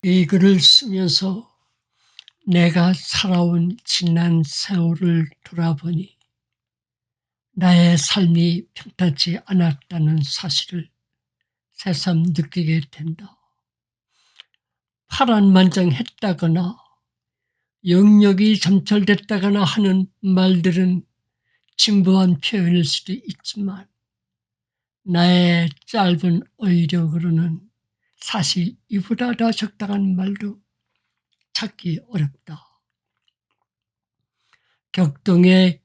이 글을 쓰면서 내가 살아온 지난 세월을 돌아보니 나의 삶이 평탄치 않았다는 사실을 새삼 느끼게 된다. 파란만장했다거나 영역이 점철됐다거나 하는 말들은 진부한 표현일 수도 있지만 나의 짧은 어휘력으로는 사실 이보다 더 적당한 말도 찾기 어렵다. 격동의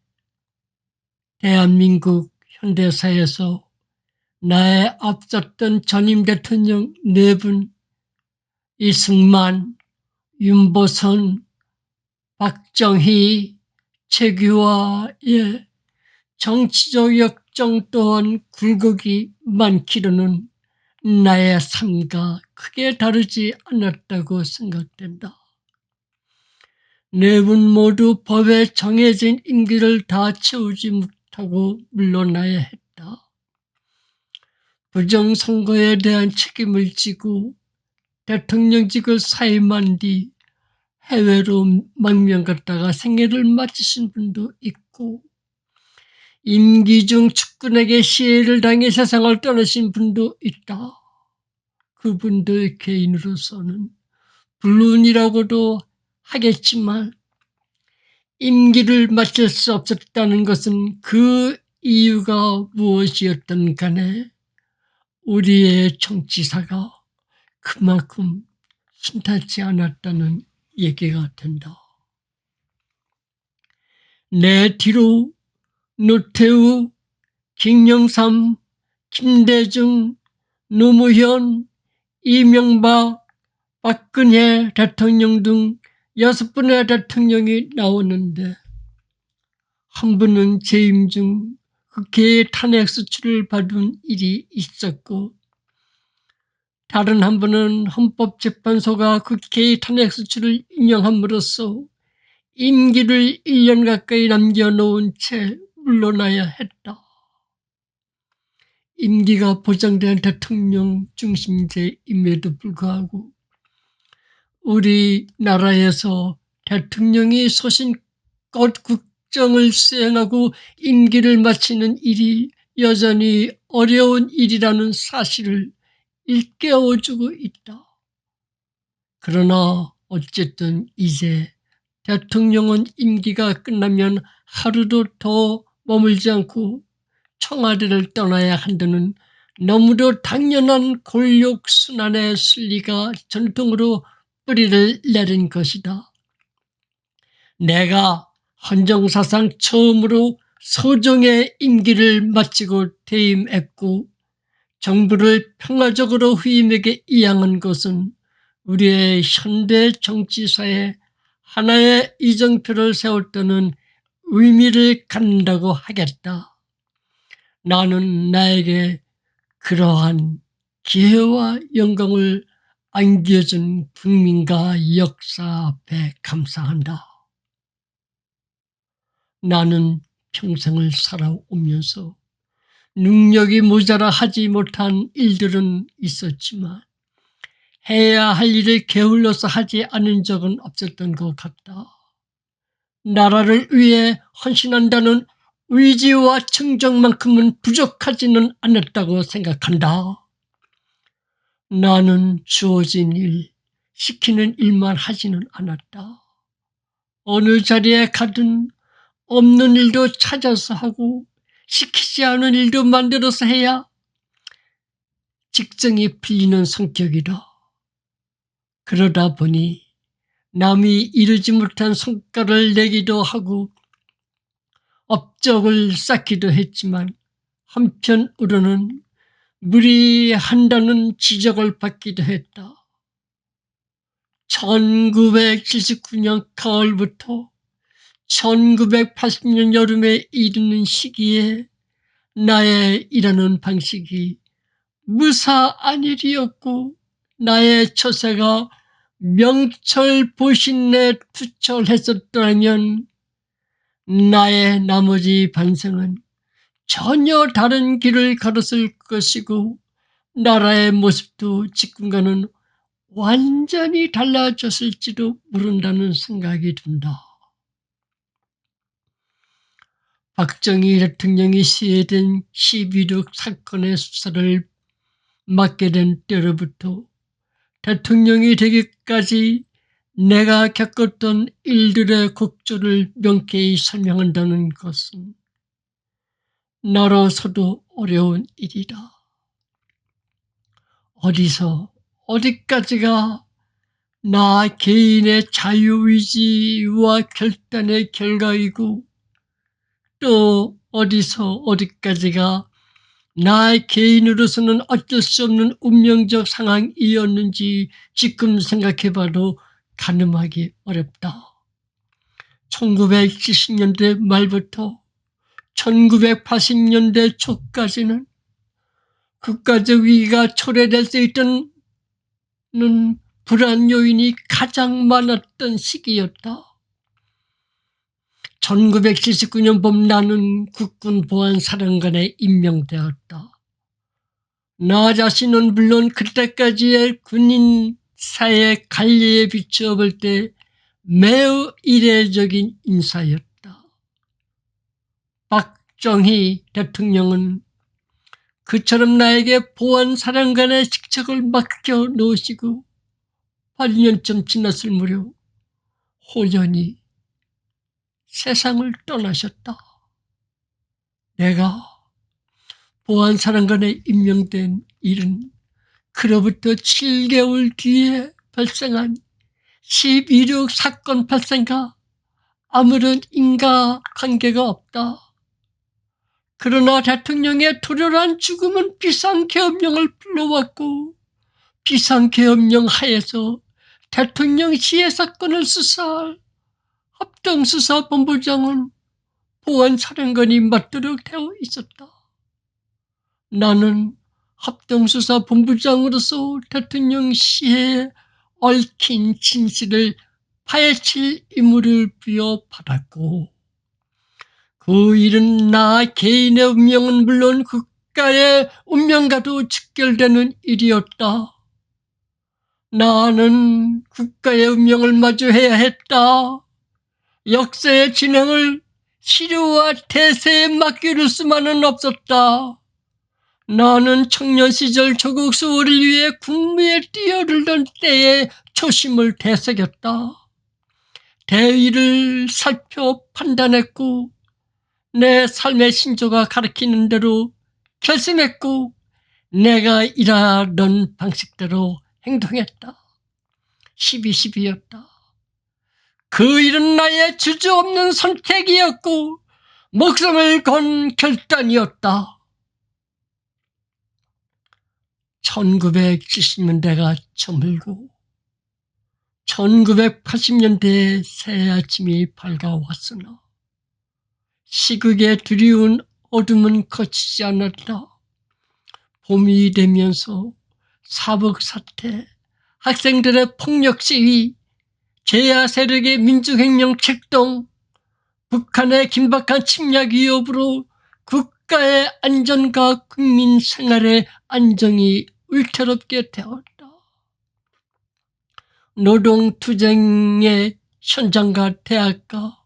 대한민국 현대사에서 나의 앞섰던 전임 대통령 4분, 이승만, 윤보선, 박정희, 최규화의 정치적 역정 또한 굴곡이 많기로는 나의 삶과 크게 다르지 않았다고 생각된다. 4분 모두 법에 정해진 임기를 다 채우지 못하고 물러나야 했다. 부정선거에 대한 책임을 지고 대통령직을 사임한 뒤 해외로 망명 갔다가 생애를 마치신 분도 있고 임기 중 측근에게 시해를 당해 세상을 떠나신 분도 있다. 그분들 개인으로서는 불운이라고도 하겠지만 임기를 마칠 수 없었다는 것은 그 이유가 무엇이었든 간에 우리의 정치사가 그만큼 순탄치 않았다는 얘기가 된다. 내 뒤로 노태우, 김영삼, 김대중, 노무현, 이명박, 박근혜 대통령 등 6분의 대통령이 나오는데 한 분은 재임 중 국회의 탄핵 수출을 받은 일이 있었고 다른 한 분은 헌법재판소가 국회의 탄핵 수출을 인용함으로써 임기를 1년 가까이 남겨놓은 채 물러나야 했다. 임기가 보장된 대통령 중심제임에도 불구하고 우리나라에서 대통령이 소신껏 국정을 수행하고 임기를 마치는 일이 여전히 어려운 일이라는 사실을 일깨워주고 있다. 그러나 어쨌든 이제 대통령은 임기가 끝나면 하루도 더 머물지 않고 청와대를 떠나야 한다는 너무도 당연한 권력순환의 순리가 전통으로 뿌리를 내린 것이다. 내가 헌정사상 처음으로 소정의 임기를 마치고 퇴임했고 정부를 평화적으로 후임에게 이양한 것은 우리의 현대 정치사에 하나의 이정표를 세웠다는 의미를 갖는다고 하겠다. 나는 나에게 그러한 기회와 영광을 안겨준 국민과 역사 앞에 감사한다. 나는 평생을 살아오면서 능력이 모자라 하지 못한 일들은 있었지만 해야 할 일을 게을러서 하지 않은 적은 없었던 것 같다. 나라를 위해 헌신한다는 의지와 청정만큼은 부족하지는 않았다고 생각한다. 나는 주어진 일, 시키는 일만 하지는 않았다. 어느 자리에 가든 없는 일도 찾아서 하고 시키지 않은 일도 만들어서 해야 직성이 풀리는 성격이다. 그러다 보니 남이 이루지 못한 성과를 내기도 하고 업적을 쌓기도 했지만 한편으로는 무리한다는 지적을 받기도 했다. 1979년 가을부터 1980년 여름에 이르는 시기에 나의 일하는 방식이 무사안일이었고 나의 처세가 명철보신에 투철했었다면 나의 나머지 반생은 전혀 다른 길을 걸었을 것이고 나라의 모습도 지금과는 완전히 달라졌을지도 모른다는 생각이 든다. 박정희 대통령이 시해된 12.6 사건의 수사를 맡게 된 때로부터 대통령이 되기까지 내가 겪었던 일들의 곡조를 명쾌히 설명한다는 것은 나로서도 어려운 일이다. 어디서 어디까지가 나 개인의 자유의지와 결단의 결과이고 또 어디서 어디까지가 나 개인으로서는 어쩔 수 없는 운명적 상황이었는지 지금 생각해봐도 가늠하기 어렵다. 1970년대 말부터 1980년대 초까지는 국가적 위기가 초래될 수 있다는 불안 요인이 가장 많았던 시기였다. 1979년 봄 나는 국군보안사령관에 임명되었다. 나 자신은 물론 그때까지의 군인사의 관리에 비추어 볼 때 매우 이례적인 인사였다. 박정희 대통령은 그처럼 나에게 보안사령관의 직책을 맡겨놓으시고 8년쯤 지났을 무렵 호련히 세상을 떠나셨다. 내가 보안사령관에 임명된 일은 그로부터 7개월 뒤에 발생한 12.6 사건 발생과 아무런 인과관계가 없다. 그러나 대통령의 투철한 죽음은 비상계엄령을 불러왔고 비상계엄령 하에서 대통령 시해 사건을 수사할 합동수사본부장은 보안사령관이 맡도록 되어 있었다. 나는 합동수사본부장으로서 대통령 시해에 얽힌 진실을 파헤칠 임무를 부여받았고 그 일은 나 개인의 운명은 물론 국가의 운명과도 직결되는 일이었다. 나는 국가의 운명을 마주해야 했다. 역사의 진행을 시류와 대세에 맡길 수만은 없었다. 나는 청년 시절 조국 수호를 위해 국무에 뛰어들던 때에 초심을 되새겼다. 대의를 살펴 판단했고 내 삶의 신조가 가리키는 대로 결심했고 내가 일하던 방식대로 행동했다. 12.12였다. 그 일은 나의 주저없는 선택이었고 목숨을 건 결단이었다. 1970년대가 저물고 1980년대의 새 아침이 밝아왔으나 시국의 두려운 어둠은 거치지 않았다. 봄이 되면서 사복사태, 학생들의 폭력시위, 제야 세력의 민주혁명 책동, 북한의 긴박한 침략 위협으로 국가의 안전과 국민 생활의 안정이 위태롭게 되었다. 노동투쟁의 현장과 대학가,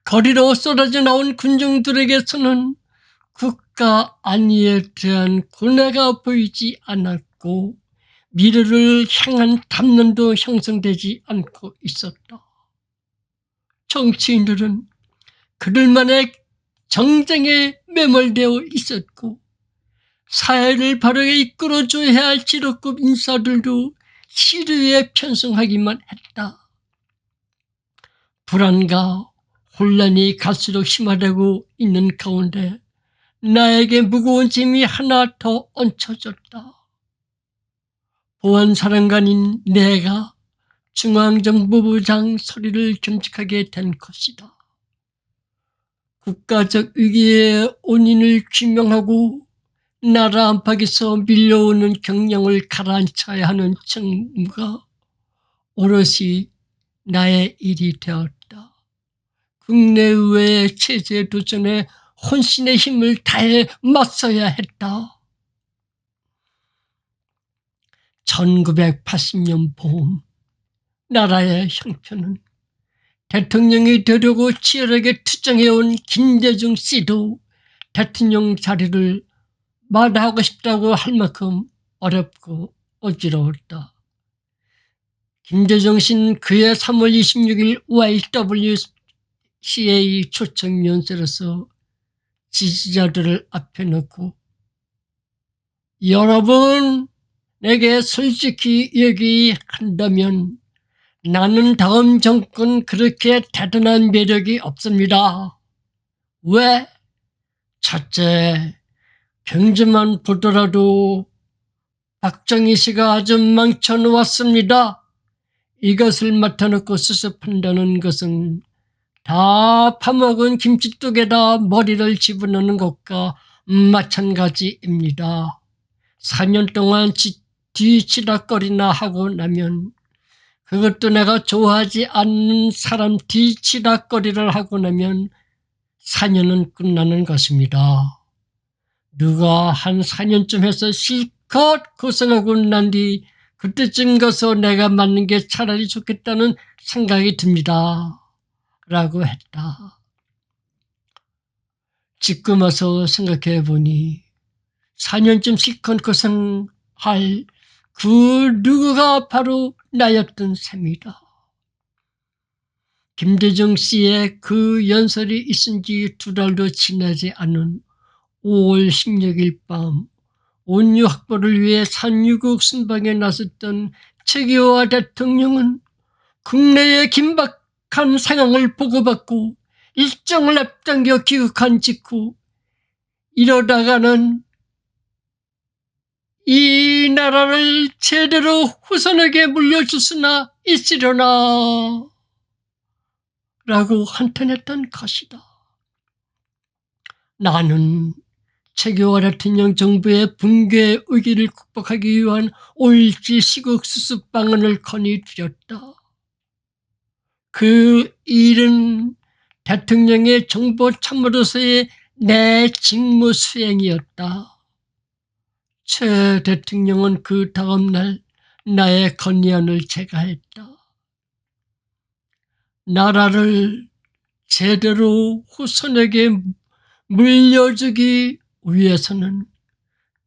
거리로 쏟아져 나온 군중들에게서는 국가 안위에 대한 고뇌가 보이지 않았고 미래를 향한 담론도 형성되지 않고 있었다. 정치인들은 그들만의 정쟁에 매몰되어 있었고 사회를 바르게 이끌어줘야 할 지도급 인사들도 시류에 편승하기만 했다. 불안과 혼란이 갈수록 심화되고 있는 가운데 나에게 무거운 짐이 하나 더 얹혀졌다. 보안사령관인 내가 중앙정보부장 서리를 겸직하게 된 것이다. 국가적 위기의 원인을 규명하고 나라 안팎에서 밀려오는 경영을 가라앉혀야 하는 책무가 오롯이 나의 일이 되었다. 국내외의 체제 도전에 혼신의 힘을 다해 맞서야 했다. 1980년 봄 나라의 형편은 대통령이 되려고 치열하게 투쟁해온 김대중 씨도 대통령 자리를 마다하고 싶다고 할 만큼 어렵고 어지러웠다. 김대중 씨는 그해 3월 26일 YWCA 초청 연설에서 지지자들을 앞에 놓고 여러분, 내게 솔직히 얘기한다면 나는 다음 정권 그렇게 대단한 매력이 없습니다. 왜? 첫째, 경제만 보더라도 박정희 씨가 아주 망쳐놓았습니다. 이것을 맡아놓고 수습한다는 것은 다 파먹은 김치뚝에다 머리를 집어넣는 것과 마찬가지입니다. 4년 동안 뒤치다거리나 하고 나면, 그것도 내가 좋아하지 않는 사람 뒤치다거리를 하고 나면 4년은 끝나는 것입니다. 누가 한 4년쯤 해서 실컷 고생하고 난 뒤 그때쯤 가서 내가 맞는 게 차라리 좋겠다는 생각이 듭니다. 라고 했다. 지금 와서 생각해 보니 4년쯤 실컷 고생할 그 누구가 바로 나였던 셈이다. 김대중 씨의 그 연설이 있은 지 2달도 지나지 않은 5월 16일 밤 온유 확보를 위해 산유국 순방에 나섰던 최규하 대통령은 국내의 긴박한 상황을 보고받고 일정을 앞당겨 귀국한 직후 이러다가는 이 나라를 제대로 후손에게 물려줄 수나 있으려나 라고 한탄했던 것이다. 나는 최규하 대통령 정부의 붕괴 위기를 극복하기 위한 올지 시국 수습 방안을 건의드렸다. 그 일은 대통령의 정보 참모로서의 내 직무 수행이었다. 최 대통령은 그 다음날 나의 건의안을 제거했다. 나라를 제대로 후손에게 물려주기 위해서는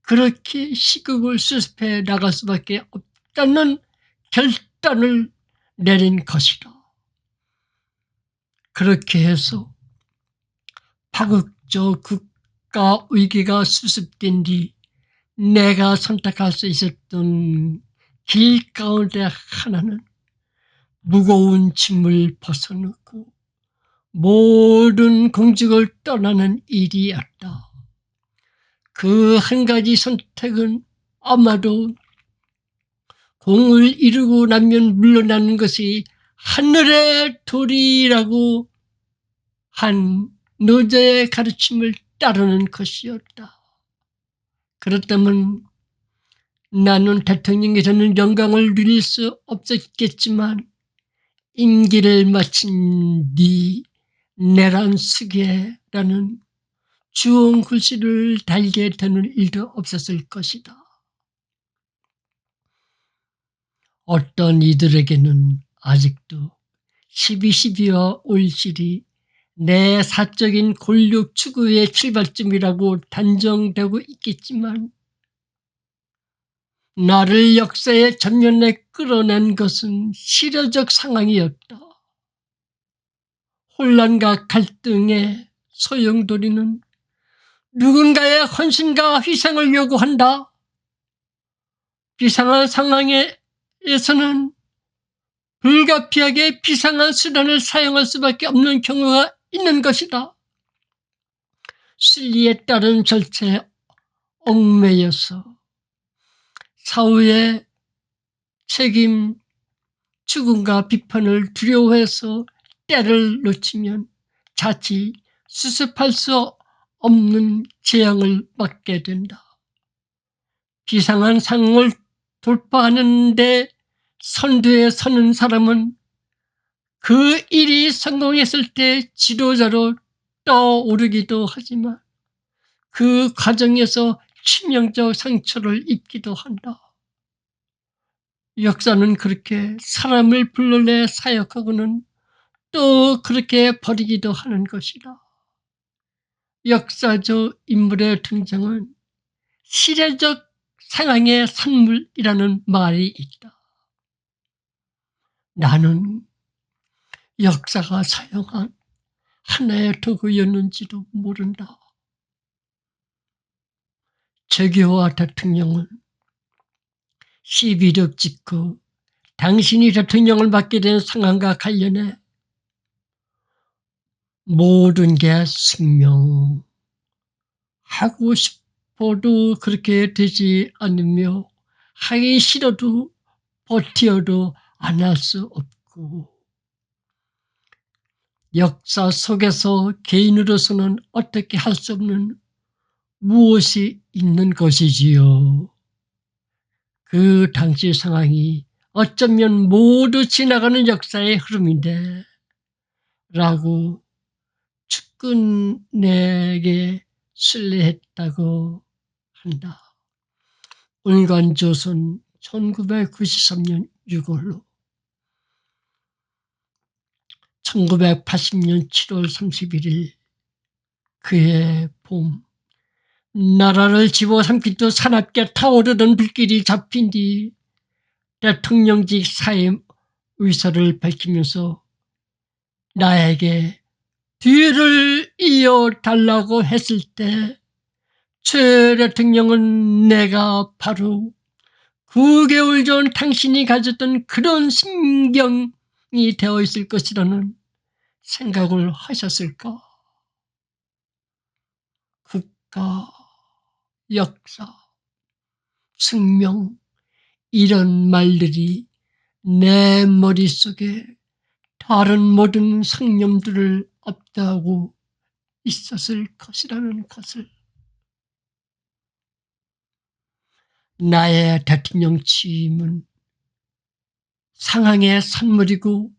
그렇게 시국을 수습해 나갈 수밖에 없다는 결단을 내린 것이다. 그렇게 해서 파국적 국가 위기가 수습된 뒤 내가 선택할 수 있었던 길 가운데 하나는 무거운 짐을 벗어놓고 모든 공직을 떠나는 일이었다. 그 한 가지 선택은 아마도 공을 이루고 나면 물러나는 것이 하늘의 도리라고 한 노자의 가르침을 따르는 것이었다. 그렇다면 나는 대통령이 되는 영광을 누릴 수 없었겠지만 임기를 마친 뒤 내란 쓰게라는 주홍 글씨를 달게 되는 일도 없었을 것이다. 어떤 이들에게는 아직도 12.12와 5.17이 내 사적인 권력 추구의 출발점이라고 단정되고 있겠지만 나를 역사의 전면에 끌어낸 것은 시대적 상황이었다. 혼란과 갈등의 소용돌이는 누군가의 헌신과 희생을 요구한다. 비상한 상황에서는 불가피하게 비상한 수단을 사용할 수밖에 없는 경우가 있는 것이다. 순리에 따른 절차에 얽매여서 사후의 책임, 추궁과 비판을 두려워해서 때를 놓치면 자칫 수습할 수 없는 재앙을 맞게 된다. 비상한 상황을 돌파하는 데 선두에 서는 사람은 그 일이 성공했을 때 지도자로 떠오르기도 하지만 그 과정에서 치명적 상처를 입기도 한다. 역사는 그렇게 사람을 불러내 사역하고는 또 그렇게 버리기도 하는 것이다. 역사적 인물의 등장은 시대적 상황의 산물이라는 말이 있다. 나는 역사가 사용한 하나의 도구였는지도 모른다. 재규와 대통령은 12력 직후 당신이 대통령을 맡게 된 상황과 관련해 모든 게 승명하고 싶어도 그렇게 되지 않으며 하기 싫어도 버티어도 안 할 수 없고 역사 속에서 개인으로서는 어떻게 할 수 없는 무엇이 있는 것이지요. 그 당시 상황이 어쩌면 모두 지나가는 역사의 흐름인데 라고 측근에게 신뢰했다고 한다. 울간조선 1993년 6월로 1980년 7월 31일 그해 봄 나라를 집어삼키듯 사납게 타오르던 불길이 잡힌 뒤 대통령직 사임 의사를 밝히면서 나에게 뒤를 이어달라고 했을 때 최 대통령은 내가 바로 9개월 전 당신이 가졌던 그런 심경이 되어 있을 것이라는 생각을 하셨을까? 국가, 역사, 승명 이런 말들이 내 머릿속에 다른 모든 상념들을 압도하고 있었을 것이라는 것을 나의 대통령 취임은 상황의 산물이고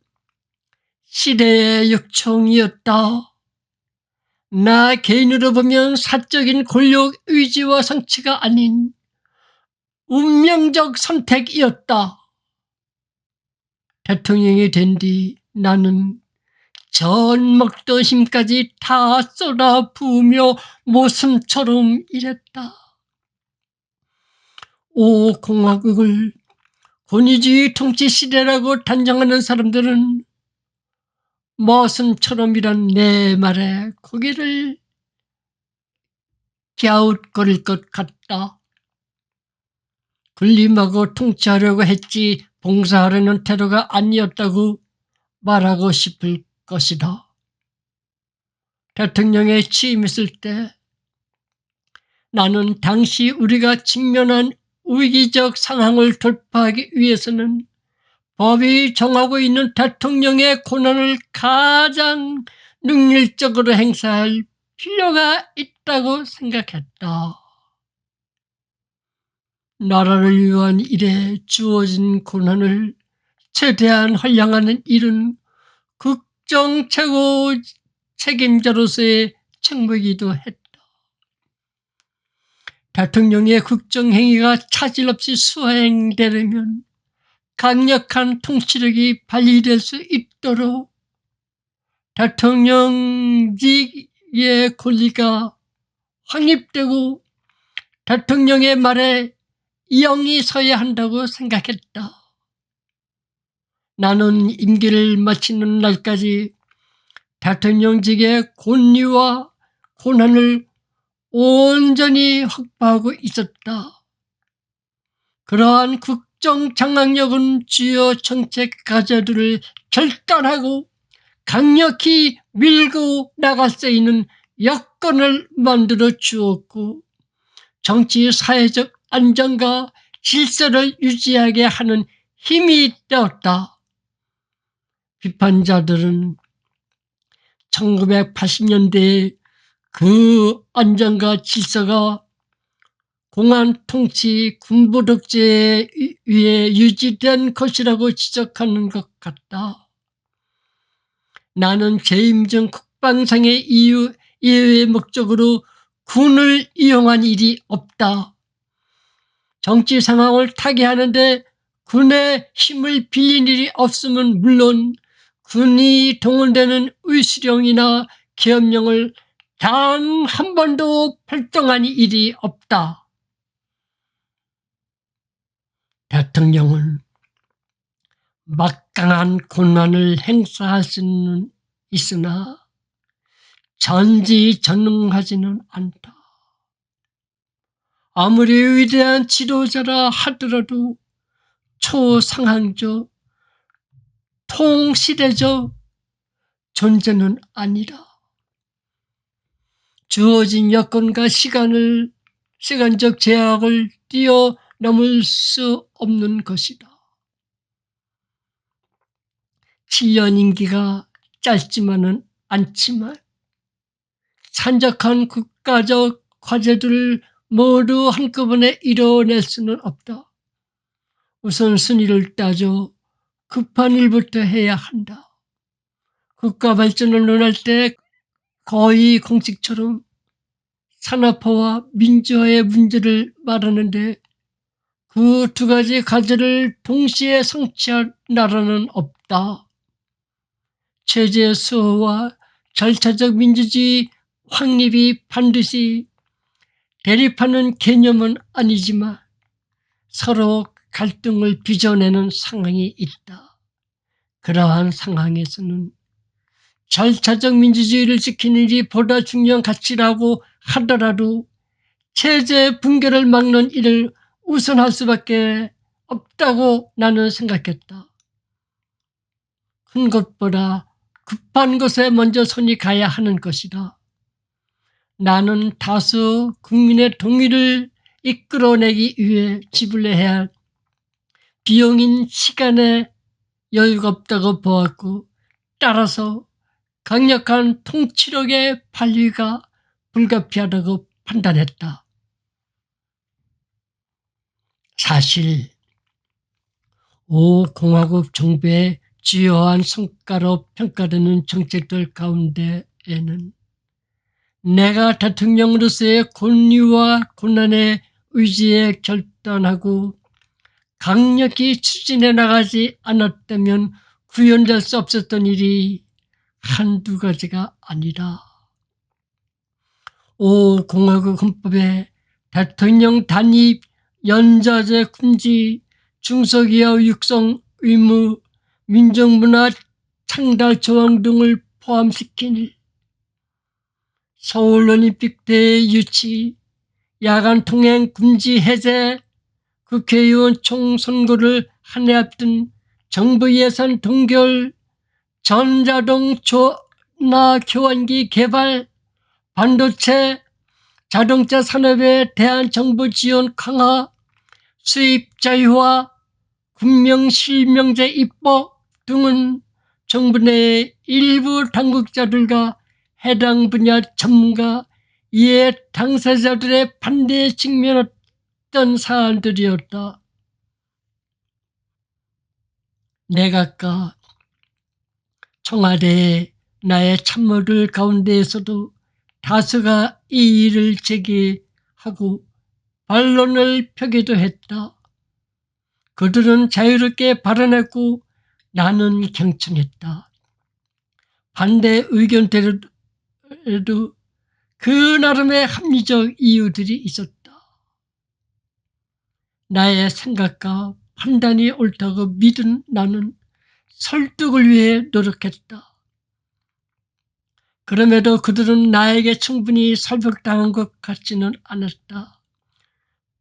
시대의 역청이었다. 나 개인으로 보면 사적인 권력 의지와 성취가 아닌 운명적 선택이었다. 대통령이 된 뒤 나는 전 먹던 힘까지 다 쏟아 부으며 모슴처럼 일했다. 오 공화국을 권위주의 통치 시대라고 단정하는 사람들은 모슴처럼이란 내 말에 고개를 갸웃거릴 것 같다. 군림하고 통치하려고 했지 봉사하려는 태도가 아니었다고 말하고 싶을 것이다. 대통령에 취임했을 때 나는 당시 우리가 직면한 위기적 상황을 돌파하기 위해서는 법이 정하고 있는 대통령의 권한을 가장 능률적으로 행사할 필요가 있다고 생각했다. 나라를 위한 일에 주어진 권한을 최대한 활용하는 일은 국정 최고 책임자로서의 책무이기도 했다. 대통령의 국정행위가 차질 없이 수행되려면 강력한 통치력이 발휘될 수 있도록 대통령직의 권리가 확립되고 대통령의 말에 이엉이 서야 한다고 생각했다. 나는 임기를 마치는 날까지 대통령직의 권위와 권한을 온전히 확보하고 있었다. 그러한 국정장악력은 주요 정책 과제들을 결단하고 강력히 밀고 나갈 수 있는 여건을 만들어 주었고 정치 사회적 안정과 질서를 유지하게 하는 힘이 되었다. 비판자들은 1980년대에 그 안정과 질서가 공안 통치 군부 독재에 의해 유지된 것이라고 지적하는 것 같다. 나는 재임 중 국방상의 예외 목적으로 군을 이용한 일이 없다. 정치 상황을 타개하는데 군의 힘을 빌린 일이 없으면 물론 군이 동원되는 의수령이나 계엄령을 단 한 번도 발동한 일이 없다. 대통령은 막강한 권한을 행사할 수는 있으나 전지전능하지는 않다. 아무리 위대한 지도자라 하더라도 초상황적, 통시대적 존재는 아니라 주어진 여건과 시간적 제약을 뛰어넘을 수 없는 것이다. 7년 임기가 짧지만은 않지만 산적한 국가적 과제들을 모두 한꺼번에 이뤄낼 수는 없다. 우선순위를 따져 급한 일부터 해야 한다. 국가 발전을 논할 때 거의 공식처럼 산업화와 민주화의 문제를 말하는데 그 두 가지 과제를 동시에 성취할 나라는 없다. 체제 수호와 절차적 민주주의 확립이 반드시 대립하는 개념은 아니지만 서로 갈등을 빚어내는 상황이 있다. 그러한 상황에서는 절차적 민주주의를 지키는 일이 보다 중요한 가치라고 하더라도 체제 붕괴를 막는 일을 우선할 수밖에 없다고 나는 생각했다. 큰 것보다 급한 것에 먼저 손이 가야 하는 것이다. 나는 다수 국민의 동의를 이끌어내기 위해 지불해야 할 비용인 시간에 여유가 없다고 보았고 따라서 강력한 통치력의 발휘가 불가피하다고 판단했다. 사실 5공화국 정부의 주요한 성과로 평가되는 정책들 가운데에는 내가 대통령으로서의 권위와 권한의 의지에 결단하고 강력히 추진해 나가지 않았다면 구현될 수 없었던 일이 한두 가지가 아니라 5공화국 헌법에 대통령 단입, 연좌제 금지, 중소기업 육성 의무, 민족문화 창달 조항 등을 포함시킨 일, 서울올림픽 대회 유치, 야간 통행 금지 해제, 국회의원 총선거를 한 해 앞둔 정부 예산 동결, 전자동 전화 교환기 개발, 반도체, 자동차 산업에 대한 정부 지원 강화, 수입 자유화, 군명실명제 입법 등은 정부 내 일부 당국자들과 해당 분야 전문가, 이해 당사자들의 반대에 직면했던 사안들이었다. 내각과 청와대에 나의 참모들 가운데에서도 다수가 이 일을 제기하고 반론을 펴기도 했다. 그들은 자유롭게 발언했고 나는 경청했다. 반대 의견대로도 그 나름의 합리적 이유들이 있었다. 나의 생각과 판단이 옳다고 믿은 나는 설득을 위해 노력했다. 그럼에도 그들은 나에게 충분히 설득당한 것 같지는 않았다.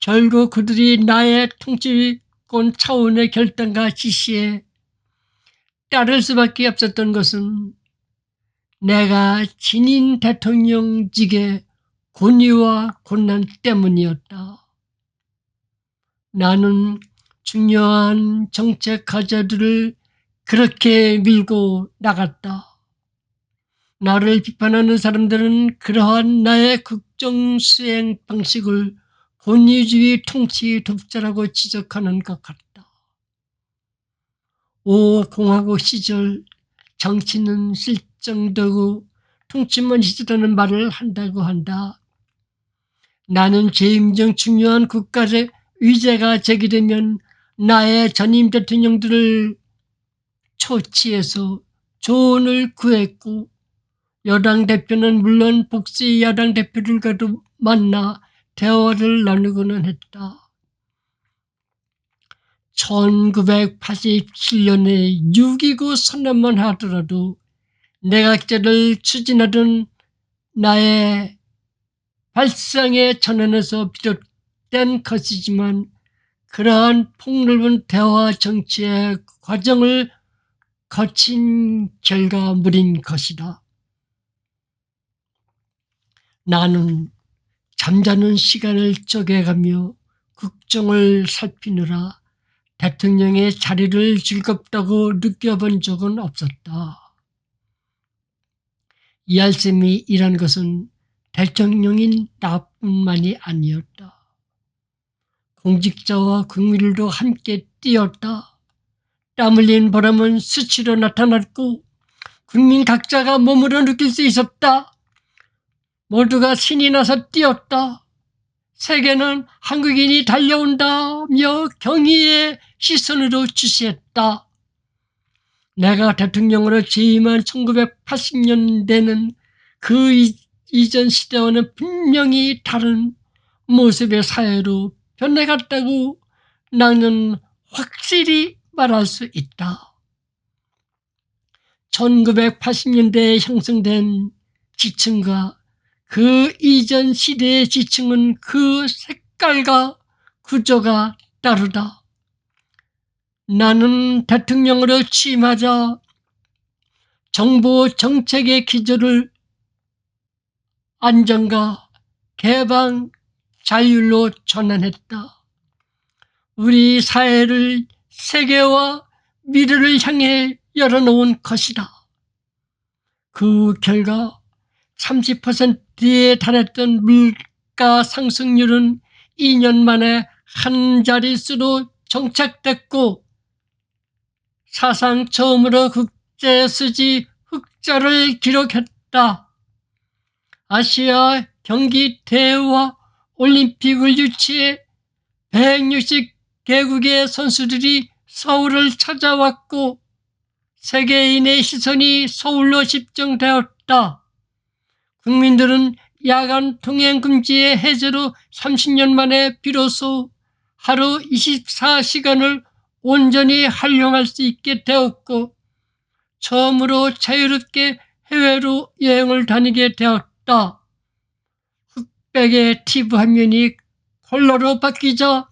결국 그들이 나의 통치권 차원의 결단과 지시에 따를 수밖에 없었던 것은 내가 지닌 대통령직의 권위와 권한 때문이었다. 나는 중요한 정책 과제들을 그렇게 밀고 나갔다. 나를 비판하는 사람들은 그러한 나의 국정 수행 방식을 권위주의 통치 독재라고 지적하는 것 같다. 5공화국 시절 정치는 실정되고 통치만 시절하는 말을 한다고 한다. 나는 재임 중 중요한 국가적 의제가 제기되면 나의 전임 대통령들을 초치해서 조언을 구했고 여당 대표는 물론 복수의 야당 대표들과도 만나 대화를 나누고는 했다. 1987년에 6.29 선언만 하더라도 내각제를 추진하던 나의 발상의 전환에서 비롯된 것이지만 그러한 폭넓은 대화 정치의 과정을 거친 결과물인 것이다. 나는 잠자는 시간을 쪼개가며 국정을 살피느라 대통령의 자리를 즐겁다고 느껴본 적은 없었다. 이할sem이 일한 것은 대통령인 나뿐만이 아니었다. 공직자와 국민들도 함께 뛰었다. 땀 흘린 보람은 수치로 나타났고 국민 각자가 몸으로 느낄 수 있었다. 모두가 신이 나서 뛰었다. 세계는 한국인이 달려온다며 경의의 시선으로 주시했다. 내가 대통령으로 취임한 1980년대는 그 이전 시대와는 분명히 다른 모습의 사회로 변해갔다고 나는 확실히 말할 수 있다. 1980년대에 형성된 지층과 그 이전 시대의 지층은 그 색깔과 구조가 다르다. 나는 대통령으로 취임하자 정부 정책의 기조를 안정과 개방, 자율로 전환했다. 우리 사회를 세계와 미래를 향해 열어놓은 것이다. 그 결과 30%에 달했던 물가 상승률은 2년 만에 한 자릿수로 정착됐고 사상 처음으로 국제수지 흑자를 기록했다. 아시아 경기대회와 올림픽을 유치해 160개국의 선수들이 서울을 찾아왔고 세계인의 시선이 서울로 집중되었다. 국민들은 야간 통행 금지의 해제로 30년 만에 비로소 하루 24시간을 온전히 활용할 수 있게 되었고 처음으로 자유롭게 해외로 여행을 다니게 되었다. 흑백의 TV 화면이 컬러로 바뀌자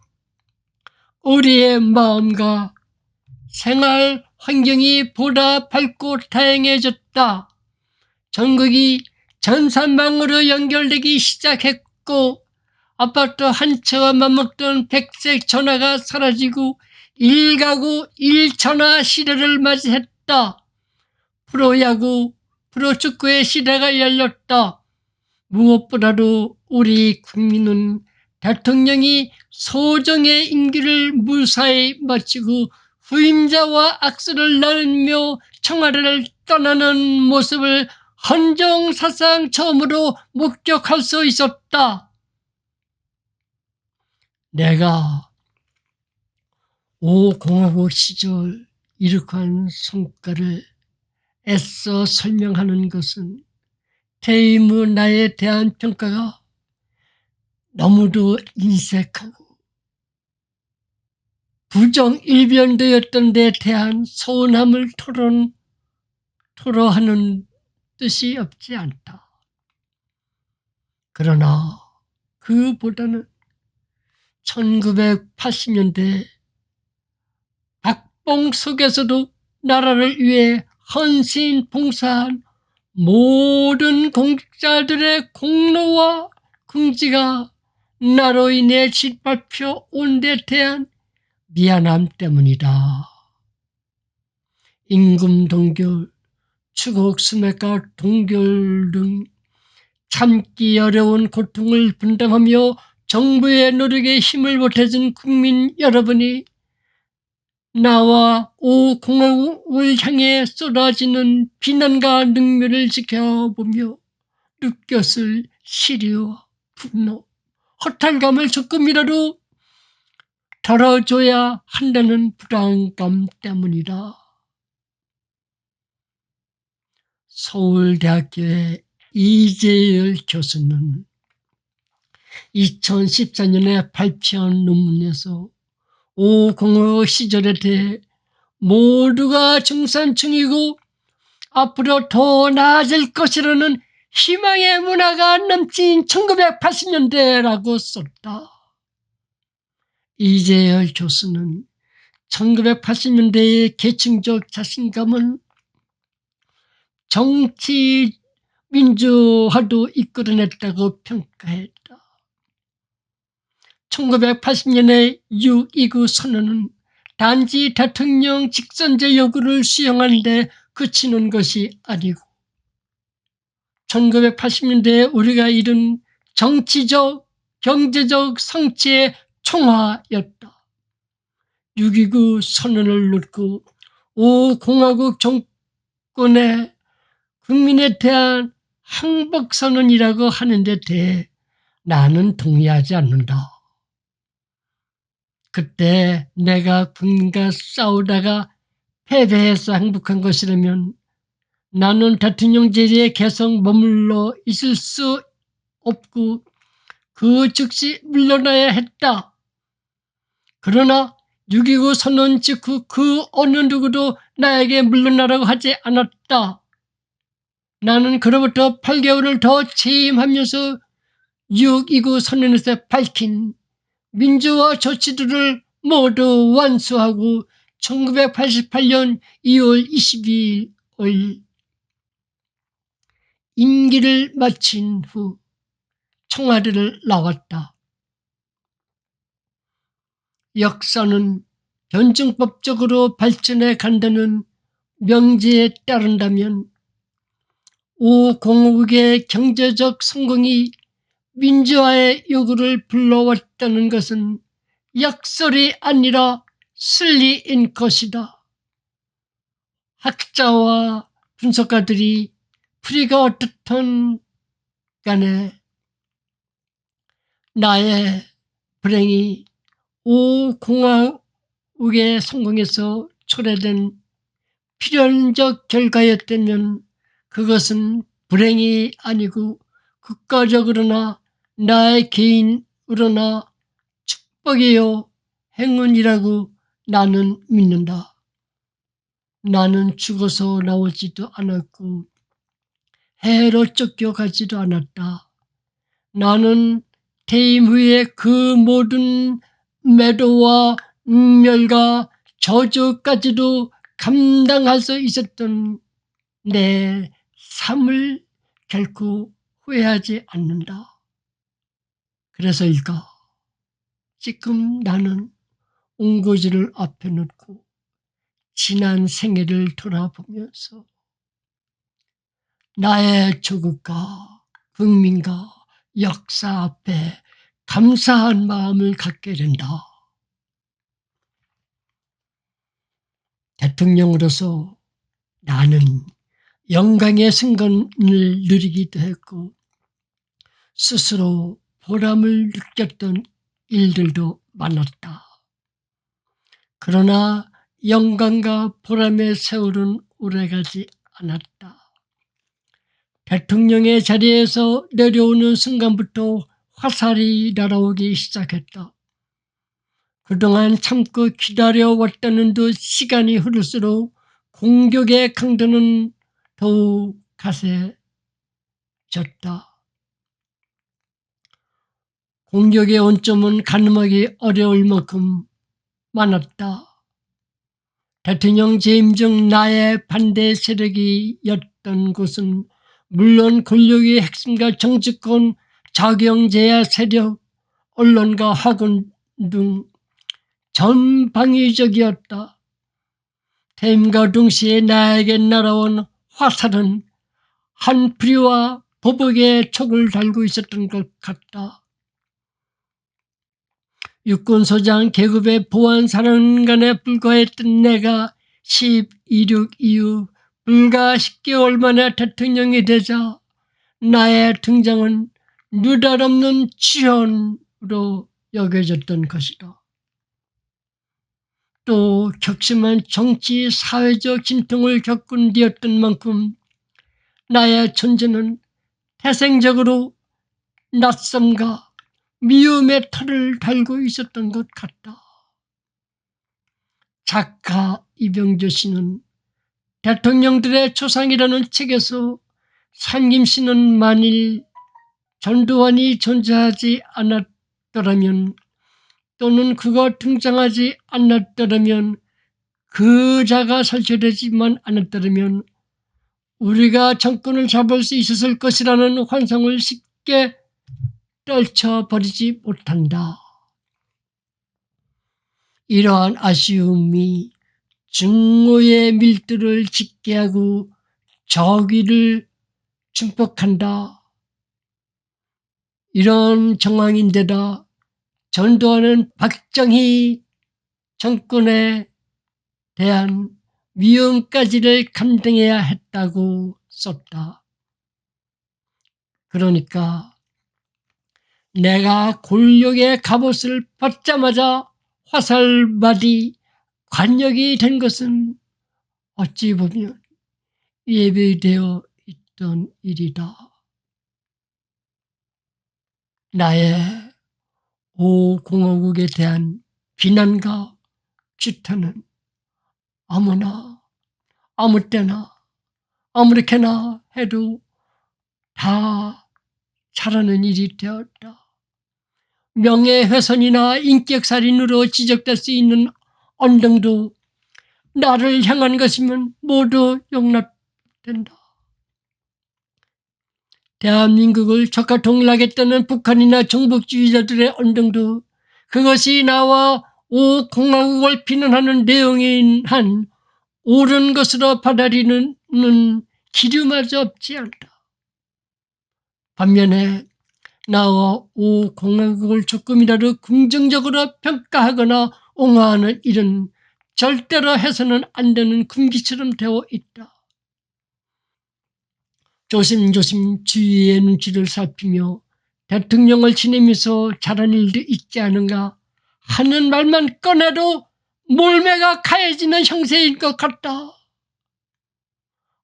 우리의 마음과 생활 환경이 보다 밝고 다양해졌다. 전국이 전산망으로 연결되기 시작했고 아파트 한 채와 맞먹던 백색 전화가 사라지고 1가구 1전화 시대를 맞이했다. 프로야구, 프로축구의 시대가 열렸다. 무엇보다도 우리 국민은 대통령이 소정의 임기를 무사히 마치고 후임자와 악수를 나누며 청와대를 떠나는 모습을 헌정사상 처음으로 목격할 수 있었다. 내가 5공화국 시절 이룩한 성과를 애써 설명하는 것은 퇴임 후 나에 대한 평가가 너무도 인색하고 부정일변도였던 데 대한 서운함을 토로하는 뜻이 없지 않다. 그러나 그보다는 1980년대 박봉 속에서도 나라를 위해 헌신 봉사한 모든 공직자들의 공로와 긍지가 나로 인해 짓밟혀 온 데 대한 미안함 때문이다. 임금 동결, 추곡 수맥과 동결 등 참기 어려운 고통을 분담하며 정부의 노력에 힘을 보태준 국민 여러분이 나와 5공화국을 향해 쏟아지는 비난과 능멸을 지켜보며 느꼈을 시리와 분노, 허탈감을 조금이라도 덜어줘야 한다는 불안감 때문이다. 서울대학교의 이재열 교수는 2014년에 발표한 논문에서 5.05 시절에 대해 모두가 중산층이고 앞으로 더 나아질 것이라는 희망의 문화가 넘친 1980년대라고 썼다. 이재열 교수는 1980년대의 계층적 자신감은 정치 민주화도 이끌어냈다고 평가했다. 1980년의 6.29 선언은 단지 대통령 직선제 요구를 수용하는 데 그치는 것이 아니고 1980년대에 우리가 이룬 정치적, 경제적 성취의 총화였다. 6.29 선언을 놓고 5공화국 정권의 국민에 대한 항복선언이라고 하는 데 대해 나는 동의하지 않는다. 그때 내가 국민과 싸우다가 패배해서 행복한 것이라면 나는 대통령제리에 계속 머물러 있을 수 없고 그 즉시 물러나야 했다. 그러나 6.29 선언 직후 그 어느 누구도 나에게 물러나라고 하지 않았다. 나는 그로부터 8개월을 더 취임하면서 6.29 선언에서 밝힌 민주화 조치들을 모두 완수하고 1988년 2월 22일 임기를 마친 후 청와대를 나왔다. 역사는 변증법적으로 발전해 간다는 명제에 따른다면 5공화국의 경제적 성공이 민주화의 요구를 불러왔다는 것은 역설이 아니라 진리인 것이다. 학자와 분석가들이 풀이가 어떻든 간에 나의 불행이 5공화국의 성공에서 초래된 필연적 결과였다면 그것은 불행이 아니고 국가적으로나 나의 개인으로나 축복이요 행운이라고 나는 믿는다. 나는 죽어서 나오지도 않았고 해로 쫓겨가지도 않았다. 나는 퇴임 후에 그 모든 매도와 멸과 저주까지도 감당할 수 있었던 내 삶을 결코 후회하지 않는다. 그래서일까? 지금 나는 옹고지를 앞에 놓고 지난 생애를 돌아보면서 나의 조국과 국민과 역사 앞에 감사한 마음을 갖게 된다. 대통령으로서 나는 영광의 승권을 누리기도 했고 스스로 보람을 느꼈던 일들도 많았다. 그러나 영광과 보람의 세월은 오래가지 않았다. 대통령의 자리에서 내려오는 순간부터 화살이 날아오기 시작했다. 그동안 참고 기다려왔다는 듯 시간이 흐를수록 공격의 강도는 더욱 가세졌다. 공격의 원점은 가늠하기 어려울 만큼 많았다. 대통령 재임 중 나의 반대 세력이었던 곳은 물론 권력의 핵심과 정치권, 자경제야 세력, 언론과 학원 등 전방위적이었다. 퇴임과 동시에 나에게 날아온 화살은 한풀이와 보복의 촉을 달고 있었던 것 같다. 육군소장 계급의 보안사령관에 불과했던 내가 12.6 이후 불과 10개월 만에 대통령이 되자 나의 등장은 느닷없는 지연으로 여겨졌던 것이다. 또 격심한 정치 사회적 진통을 겪은 뒤였던 만큼 나의 존재는 태생적으로 낯섦과 미움의 털을 달고 있었던 것 같다. 작가 이병조 씨는 대통령들의 초상이라는 책에서 상김씨는 만일 전두환이 존재하지 않았더라면 또는 그가 등장하지 않았더라면 그자가 설치되지만 않았더라면 우리가 정권을 잡을 수 있었을 것이라는 환상을 쉽게 떨쳐버리지 못한다. 이러한 아쉬움이 증오의 밀들을 짙게 하고 저기를 증폭한다. 이런 정황인데다 전두환은 박정희 정권에 대한 미움까지를 감당해야 했다고 썼다. 그러니까 내가 권력의 갑옷을 벗자마자 화살말이 관역이 된 것은 어찌 보면 예비되어 있던 일이다. 나의 5공화국에 대한 비난과 규탄은 아무나 아무 때나 아무렇게나 해도 다 잘하는 일이 되었다. 명예훼손이나 인격살인으로 지적될 수 있는 언등도 나를 향한 것이면 모두 용납된다. 대한민국을 적과 동일하겠다는 북한이나 정복주의자들의 언등도 그것이 나와 5공화국을 비난하는 내용인 한 옳은 것으로 받아들이는 기류마저 없지 않다. 반면에 나와 5공화국을 조금이라도 긍정적으로 평가하거나 옹호하는 일은 절대로 해서는 안 되는 금기처럼 되어 있다. 조심조심 주위의 눈치를 살피며 대통령을 지내면서 잘한 일도 있지 않은가 하는 말만 꺼내도 몰매가 가해지는 형세인 것 같다.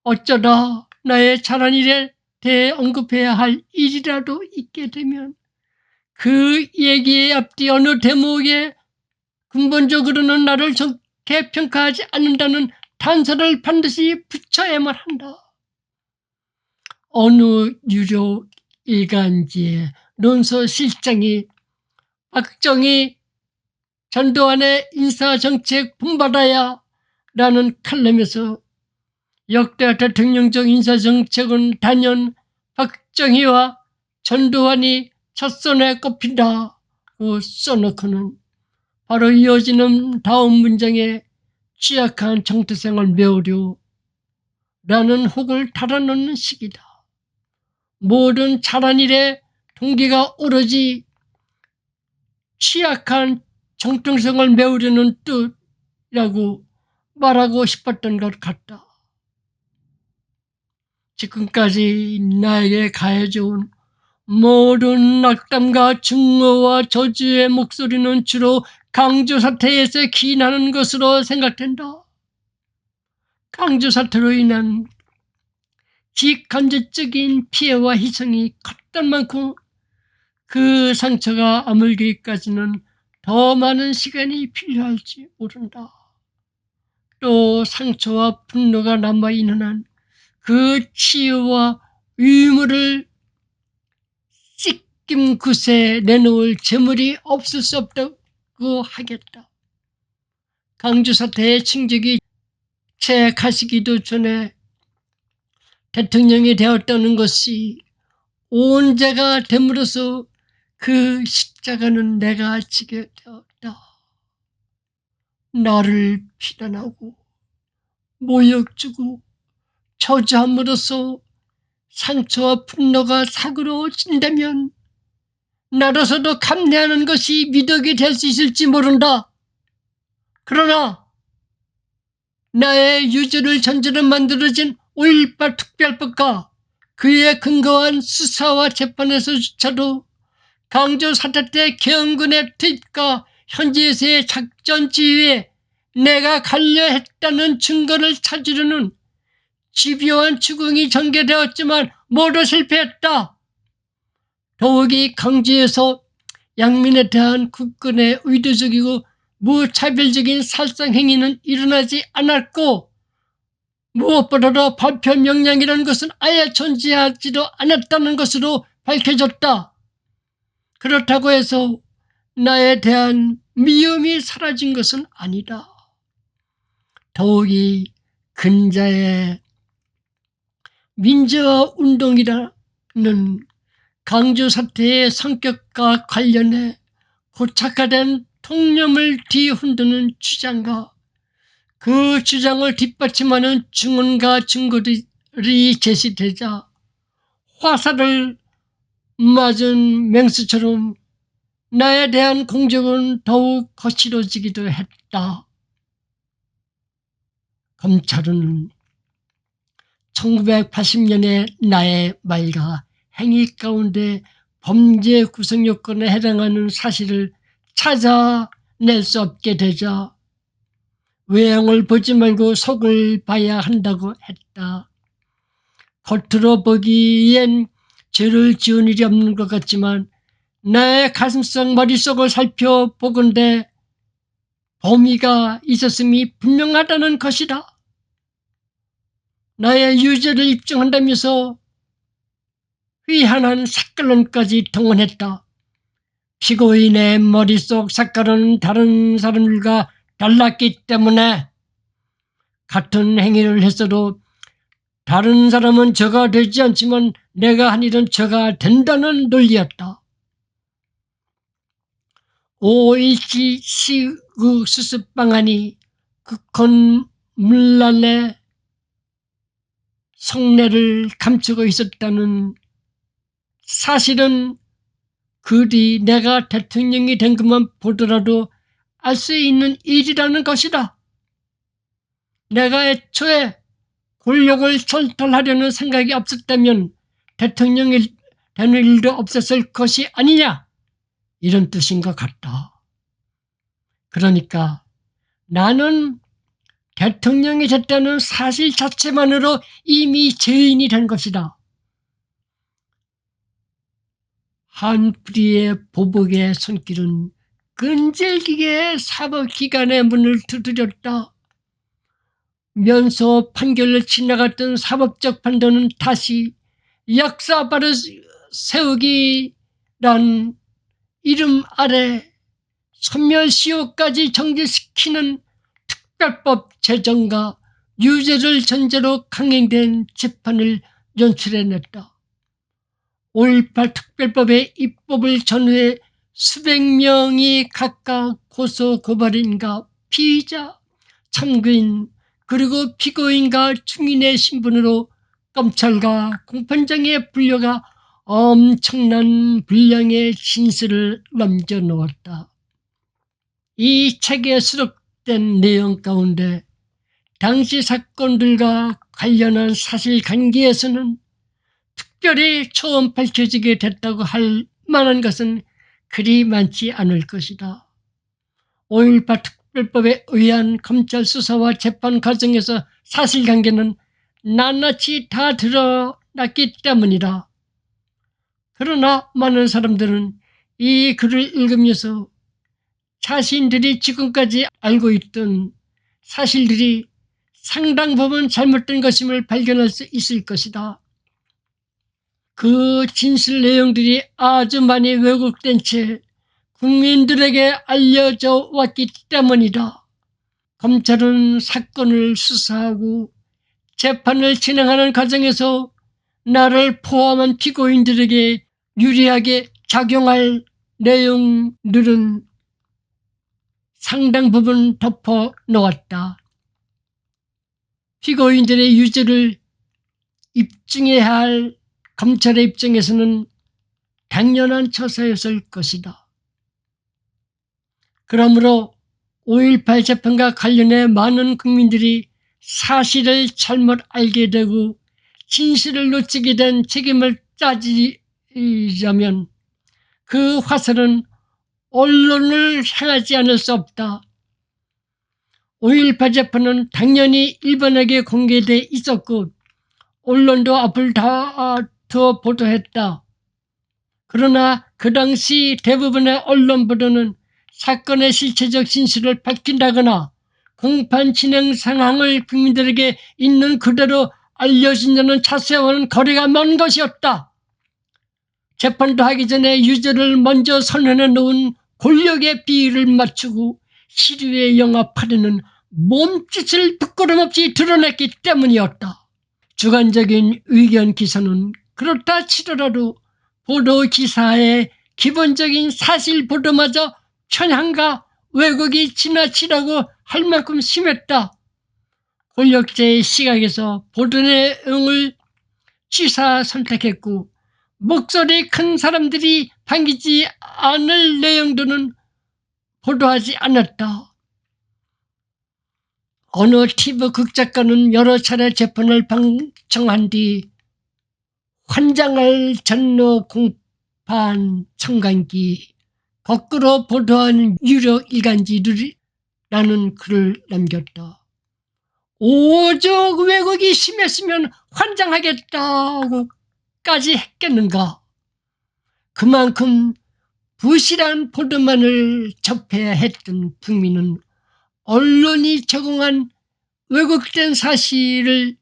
어쩌다 나의 잘한 일에 대해 언급해야 할 일이라도 있게 되면 그 얘기의 앞뒤 어느 대목에 근본적으로는 나를 좋게 평가하지 않는다는 단서를 반드시 붙여야만 한다. 어느 유료 일간지의 논설실장이 박정희 전두환의 인사정책 본받아야 라는 칼럼에서 역대 대통령적 인사정책은 단연 박정희와 전두환이 첫선에 꼽힌다고 써놓고는 바로 이어지는 다음 문장에 취약한 정태생을 메우려 라는 혹을 달아놓는 식이다. 모든 잘한 일에 동기가 오로지 취약한 정통성을 메우려는 뜻이라고 말하고 싶었던 것 같다. 지금까지 나에게 가해져온 모든 낙담과 증오와 저주의 목소리는 주로 강주 사태에서 기인하는 것으로 생각된다. 강주 사태로 인한 직간접적인 피해와 희생이 컸던 만큼 그 상처가 아물기까지는 더 많은 시간이 필요할지 모른다. 또 상처와 분노가 남아있는 한 그 치유와 의무를 씻김 그새 내놓을 재물이 없을 수 없다고 하겠다. 강주 사태의 충격이 채 가시기도 전에 대통령이 되었다는 것이 온죄가 됨으로써 그 십자가는 내가 지게 되었다. 나를 비난하고 모욕주고 저주함으로써 상처와 분노가 사그러진다면 나로서도 감내하는 것이 미덕이 될 수 있을지 모른다. 그러나 나의 유죄를 전제로 만들어진 5.18 특별법과 그에 근거한 수사와 재판에서조차도 강주 사태 때 경군의 투입과 현지에서의 작전 지휘에 내가 가려 했다는 증거를 찾으려는 집요한 추궁이 전개되었지만 모두 실패했다. 더욱이 강주에서 양민에 대한 국군의 의도적이고 무차별적인 살상행위는 일어나지 않았고, 무엇보다도 발표 명령이라는 것은 아예 존재하지도 않았다는 것으로 밝혀졌다. 그렇다고 해서 나에 대한 미움이 사라진 것은 아니다. 더욱이 근자의 민주화 운동이라는 강주 사태의 성격과 관련해 고착화된 통념을 뒤흔드는 주장과 그 주장을 뒷받침하는 증언과 증거들이 제시되자 화살을 맞은 맹수처럼 나에 대한 공격은 더욱 거칠어지기도 했다. 검찰은 1980년의 나의 말과 행위 가운데 범죄 구성 요건에 해당하는 사실을 찾아낼 수 없게 되자 외형을 보지 말고 속을 봐야 한다고 했다. 겉으로 보기엔 죄를 지은 일이 없는 것 같지만 나의 가슴속 머릿속을 살펴보건대 범위가 있었음이 분명하다는 것이다. 나의 유죄를 입증한다면서 희한한 색깔론까지 동원했다. 피고인의 머릿속 색깔은 다른 사람들과 달랐기 때문에 같은 행위를 했어도 다른 사람은 저가 되지 않지만 내가 한 일은 저가 된다는 논리였다. 5.17 시국 수습 방안이 국헌 문란의 속내를 감추고 있었다는 사실은 그 뒤 내가 대통령이 된 것만 보더라도 알 수 있는 일이라는 것이다. 내가 애초에 권력을 선탈하려는 생각이 없었다면 대통령이 되는 일도 없었을 것이 아니냐, 이런 뜻인 것 같다. 그러니까 나는 대통령이 됐다는 사실 자체만으로 이미 죄인이 된 것이다. 한뿌리의 보복의 손길은 끈질기게 사법기관의 문을 두드렸다. 면소 판결을 지나갔던 사법적 판단은 다시 역사바로 세우기란 이름 아래 소멸시효까지 정지시키는 특별법 제정과 유죄를 전제로 강행된 재판을 연출해냈다. 5.18 특별법의 입법을 전후해 수백 명이 각각 고소 고발인과 피의자, 참고인, 그리고 피고인과 증인의 신분으로 검찰과 공판장에 불려가 엄청난 분량의 진술을 남겨놓았다. 이 책에 수록된 내용 가운데 당시 사건들과 관련한 사실관계에서는 특별히 처음 밝혀지게 됐다고 할 만한 것은 그리 많지 않을 것이다. 5.18 특별법에 의한 검찰 수사와 재판 과정에서 사실관계는 낱낱이 다 드러났기 때문이다. 그러나 많은 사람들은 이 글을 읽으면서 자신들이 지금까지 알고 있던 사실들이 상당 부분 잘못된 것임을 발견할 수 있을 것이다. 그 진실 내용들이 아주 많이 왜곡된 채 국민들에게 알려져 왔기 때문이다. 검찰은 사건을 수사하고 재판을 진행하는 과정에서 나를 포함한 피고인들에게 유리하게 작용할 내용들은 상당 부분 덮어 놓았다. 피고인들의 유죄를 입증해야 할 검찰의 입장에서는 당연한 처사였을 것이다. 그러므로 5.18 재판과 관련해 많은 국민들이 사실을 잘못 알게 되고 진실을 놓치게 된 책임을 따지자면 그 화살은 언론을 향하지 않을 수 없다. 5.18 재판은 당연히 일본에게 공개돼 있었고 언론도 앞을 다투어 보도했다. 그러나 그 당시 대부분의 언론 보도는 사건의 실체적 진실을 밝힌다거나 공판 진행 상황을 국민들에게 있는 그대로 알려준다는 자세와는 거리가 먼 것이었다. 재판도 하기 전에 유죄를 먼저 선언해 놓은 권력의 비위를 맞추고 시류에 영합하려는 몸짓을 부끄럼없이 드러냈기 때문이었다. 주관적인 의견 기사는 그렇다 치더라도 보도 기사의 기본적인 사실 보도마저 편향과 왜곡이 지나치다고 할 만큼 심했다. 권력자의 시각에서 보도 내용을 취사 선택했고 목소리 큰 사람들이 반기지 않을 내용들은 보도하지 않았다. 어느 TV 극작가는 여러 차례 재판을 방청한 뒤 환장할 전로 공판 청간기 거꾸로 보도하는 유료 일간지라는 글을 남겼다. 오죽 왜곡이 심했으면 환장하겠다고까지 했겠는가. 그만큼 부실한 보도만을 접해야 했던 국민은 언론이 제공한 왜곡된 사실을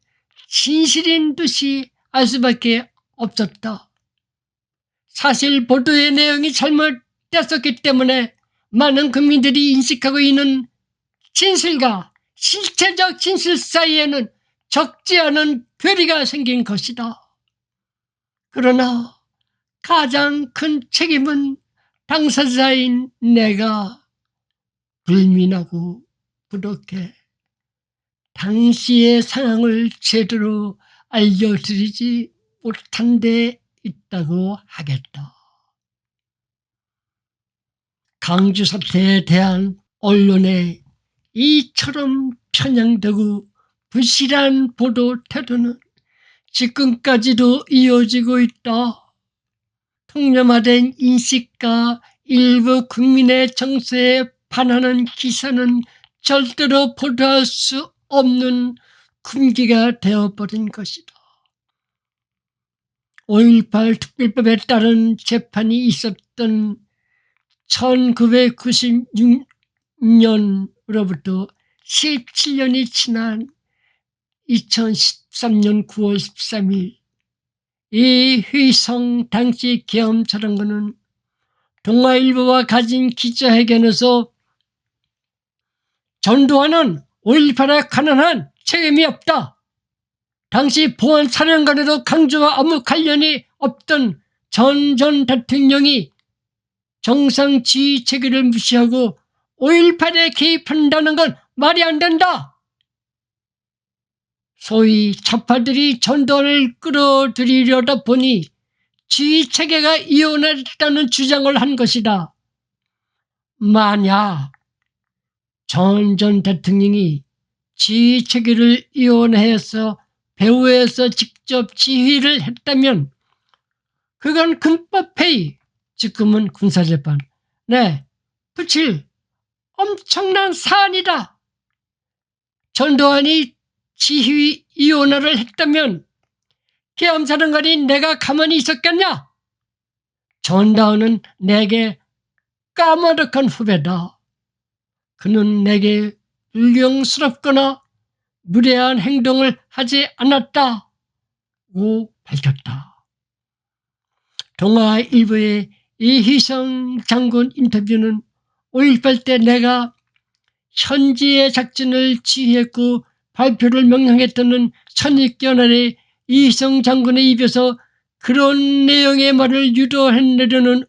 진실인 듯이 알 수밖에 없었다. 사실 보도의 내용이 잘못됐었기 때문에 많은 국민들이 인식하고 있는 진실과 실체적 진실 사이에는 적지 않은 괴리가 생긴 것이다. 그러나 가장 큰 책임은 당사자인 내가 불민하고 부족해 당시의 상황을 제대로 알려드리지 못한 데 있다고 하겠다. 강주 사태에 대한 언론의 이처럼 편향되고 부실한 보도 태도는 지금까지도 이어지고 있다. 통념화된 인식과 일부 국민의 정서에 반하는 기사는 절대로 보도할 수 없는 금기가 되어버린 것이다. 5.18 특별법에 따른 재판이 있었던 1996년으로부터 17년이 지난 2013년 9월 13일 이휘성 당시 계엄사령관은 동아일보와 가진 기자회견에서 전두환은 5.18에 관한 한 책임이 없다. 당시 보안사령관에도 강조와 아무 관련이 없던 전 대통령이 정상 지휘 체계를 무시하고 5.18에 개입한다는 건 말이 안 된다. 소위 좌파들이 전두환을 끌어들이려다 보니 지휘체계가 이혼했다는 주장을 한 것이다. 만약 전 대통령이 지휘체계를 이혼해서 배후에서 직접 지휘를 했다면 그건 군법회의, 지금은 군사재판, 붙일 엄청난 사안이다. 전두환이 지휘 이혼을 했다면 계엄사령관이 내가 가만히 있었겠냐? 전두환은 내게 까마득한 후배다. 그는 내게 불경스럽거나 무례한 행동을 하지 않았다고 밝혔다. 동아일보의 이희성 장군 인터뷰는 5.18 때 내가 현지의 작전을 지휘했고 발표를 명령했다는 선입견아래 이희성 장군의 입에서 그런 내용의 말을 유도해내려는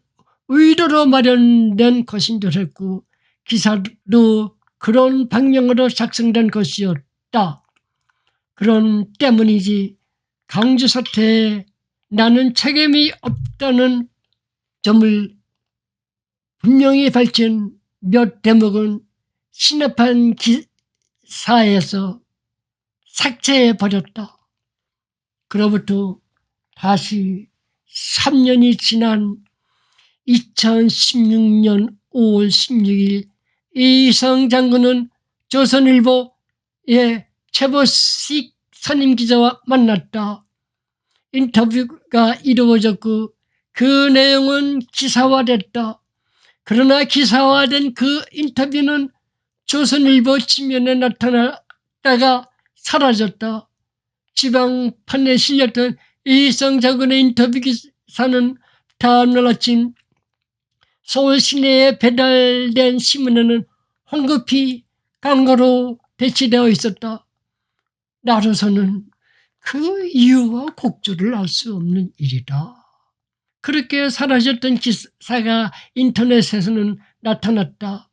의도로 마련된 것인 줄 했고 기사도 그런 방향으로 작성된 것이었다. 그런 때문이지 강주 사태에 나는 책임이 없다는 점을 분명히 밝힌 몇 대목은 시nep한 기사에서 삭제해버렸다. 그로부터 다시 3년이 지난 2016년 5월 16일 이희성 장군은 조선일보의 최보식 선임기자와 만났다. 인터뷰가 이루어졌고 그 내용은 기사화됐다. 그러나 기사화된 그 인터뷰는 조선일보 지면에 나타났다가 사라졌다. 지방판에 실렸던 이희성 장군의 인터뷰 기사는 다음날 아침 서울 시내에 배달된 신문에는 황급히 광고로 배치되어 있었다. 나로서는 그 이유와 곡조를 알 수 없는 일이다. 그렇게 사라졌던 기사가 인터넷에서는 나타났다.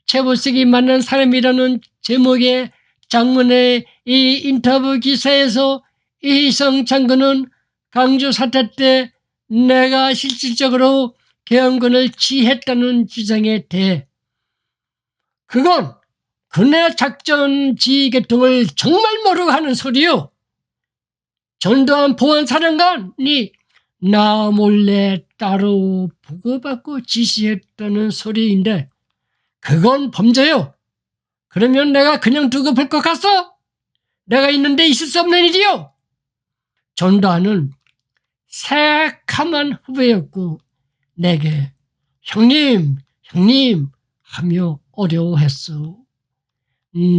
최보식이 만난 사람이라는 제목의 장문의 이 인터뷰 기사에서 이희성 장군은 광주 사태 때 내가 실질적으로 계엄군을 지휘했다는 주장에 대해 그건 그네 작전 지휘 계통을 정말 모르고 하는 소리요. 전두환 보안사령관이 나 몰래 따로 보고받고 지시했다는 소리인데 그건 범죄요. 그러면 내가 그냥 두고 볼 것 같소? 내가 있는데 있을 수 없는 일이요. 전두환은 새카만 후배였고 내게 형님 하며 어려워했어.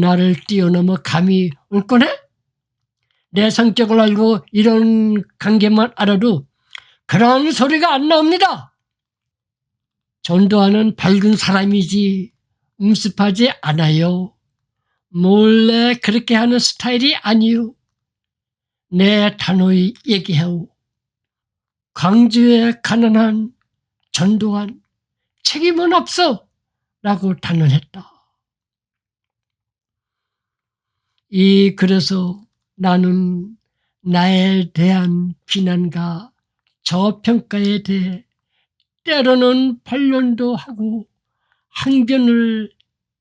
나를 뛰어넘어 감히 올 거네? 내 성격을 알고 이런 관계만 알아도 그런 소리가 안 나옵니다. 전두환은 밝은 사람이지 음습하지 않아요. 몰래 그렇게 하는 스타일이 아니요. 내 단호히 얘기해오. 광주에 가난한 전두환 책임은 없어 라고 단언했다. 이 글에서 나는 나에 대한 비난과 저평가에 대해 때로는 반론도 하고 항변을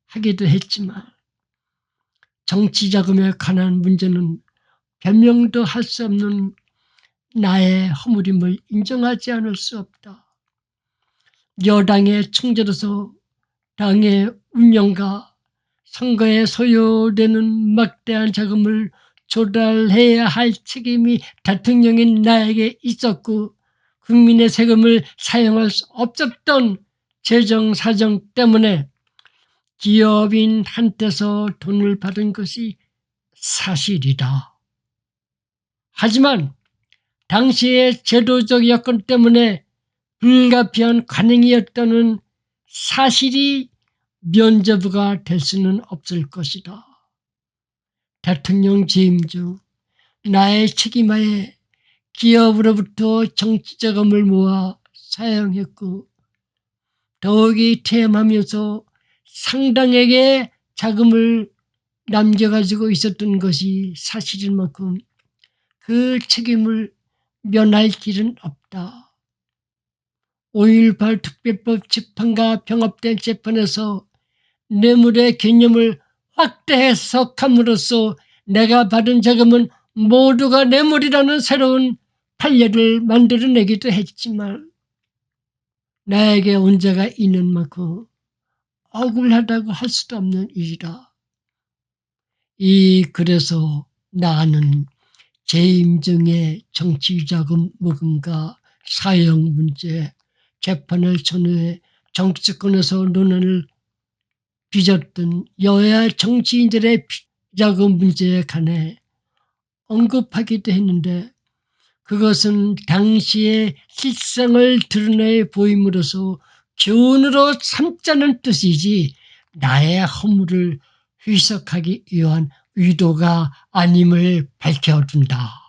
하기도 했지만 정치자금에 관한 문제는 변명도 할 수 없는 나의 허물임을 인정하지 않을 수 없다. 여당의 총재로서 당의 운영과 선거에 소요되는 막대한 자금을 조달해야 할 책임이 대통령인 나에게 있었고 국민의 세금을 사용할 수 없었던 재정 사정 때문에 기업인한테서 돈을 받은 것이 사실이다. 하지만 당시의 제도적 여건 때문에 불가피한 관행이었다는 사실이 면죄부가 될 수는 없을 것이다. 대통령 재임 중 나의 책임하에 기업으로부터 정치자금을 모아 사용했고 더욱이 퇴임하면서 상당하게 자금을 남겨가지고 있었던 것이 사실인 만큼 그 책임을 면할 길은 없다. 5.18 특별법 재판과 병합된 재판에서 뇌물의 개념을 확대 해석함으로써 내가 받은 자금은 모두가 뇌물이라는 새로운 판례를 만들어내기도 했지만 나에게 원죄가 있는 만큼 억울하다고 할 수도 없는 일이다. 이 글에서 나는 재임 중의 정치자금 모금과 사형 문제, 재판을 전후해 정치권에서 논란을 빚었던 여야 정치인들의 자금 문제에 관해 언급하기도 했는데 그것은 당시의 실상을 드러내 보임으로써 교훈으로 삼자는 뜻이지 나의 허물을 희석하기 위한 의도가 아님을 밝혀둔다.